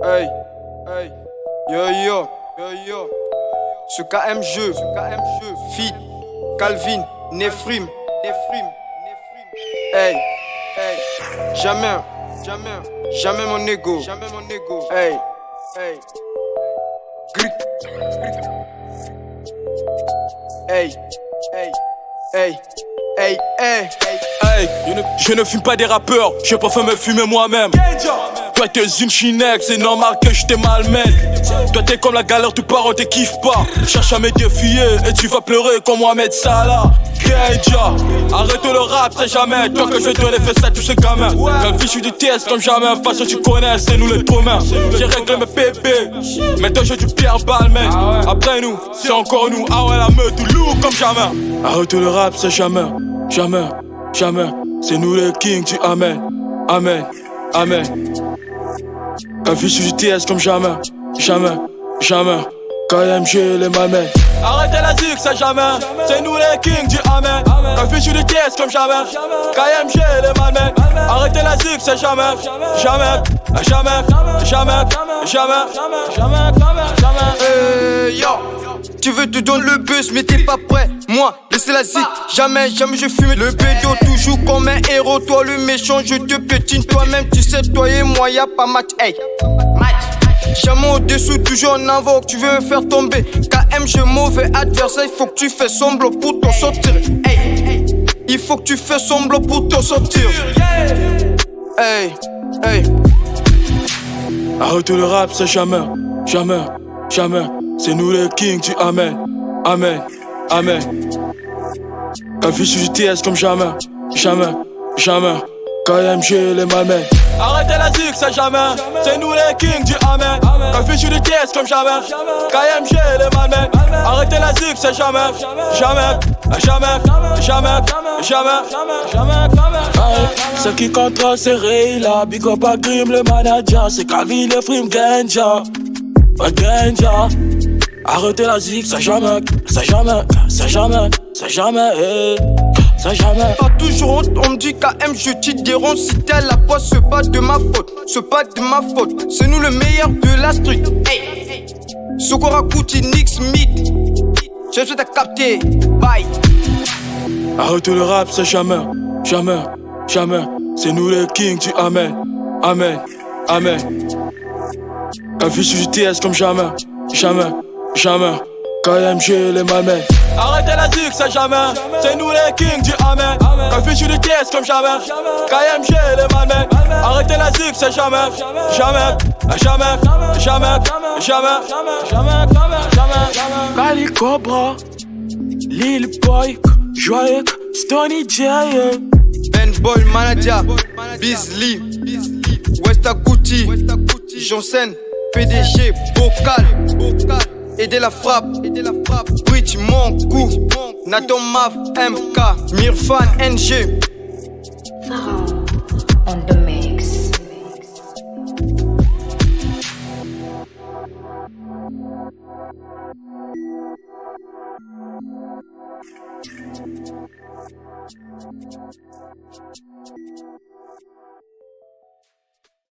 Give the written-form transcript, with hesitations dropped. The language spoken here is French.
Hey, hey, yo, ce KM jeu, Fit, Calvin, Nefrim, hey, jamais mon ego, hey, Grick, hey, je ne fume pas des rappeurs, je préfère me fumer moi-même. Toi t'es une chinex, c'est normal que je t'ai malmène. Toi t'es comme la galère, tu pars, on te kiffe pas. Cherche à me défier et tu vas pleurer comme Mohamed Salah. Kenja, arrête le rap, c'est jamais toi que je vais donner fait ça tous ces gamins. Comme fichu du test comme jamais, façon tu connais, c'est nous les communs. J'ai réglé mes pépés, maintenant j'ai du Pierre Balmain. Après nous, c'est encore nous, ah ouais la meute, tout lourd comme jamais. Arrête le rap, c'est jamais, c'est nous les kings du Amen, Amen. Un fichu du TS comme jamais. KMG les malmènes. Arrêtez la zig, c'est jamais. C'est nous les kings du Amen. Un fichu du TS comme jamais. KMG les malmènes. Arrêtez la zig, c'est jamais. Yo, tu veux te donner le buzz mais t'es pas prêt. Moi, laissez la zik, jamais je fume le bédo. Toujours comme un héros, toi le méchant, je te pétine. Toi-même, tu sais, toi et moi, y'a pas match. Hey, match. Jamais au-dessous, toujours en avant, tu veux me faire tomber. KMG, mauvais adversaire, il faut que tu fasses semblant pour t'en sortir. Hey, il faut que tu fasses semblant pour t'en sortir. Hey. Arrête le rap, c'est jamais. C'est nous les kings du Amen. Un fichu du TS comme jamais. KMG les malmènes. Arrêtez la zig, c'est jamais. C'est nous les kings du Amen. Un fichu du TS comme jamais. KMG les malmènes. Arrêtez la zig, c'est jamais. Ce qui contrôle c'est Rayla. Big up à Grim le manager. C'est Calvin le frime Genja. Arrêtez la zig, c'est jamais. Pas toujours honte, on me dit KM, je t'y déronge. Si t'es la poisse, c'est pas de ma faute. C'est nous le meilleur de la street. Hey. Sokora Kuti, Nick Smith. Je suis à capter. Bye. Arrête le rap, c'est jamais. C'est nous les kings du Amen. Un fichu du TS comme jamais. KMG les malmènes. Arrêtez la zig, c'est jamais. C'est nous les kings du Amen. Un fichu du TS comme jamais. KMG les malmènes. Arrêtez la zig, c'est jamais. Kali Cobra, Lil Boy, Joyeux, Stony J. Ben Boy Manager, Bizly, Westa Gucci, Johnson, PDG, Bocal, Aider la frappe, Bridge, mon coup, Nathan Mav, MK, Mirfan, NG. Pharaon on the mix.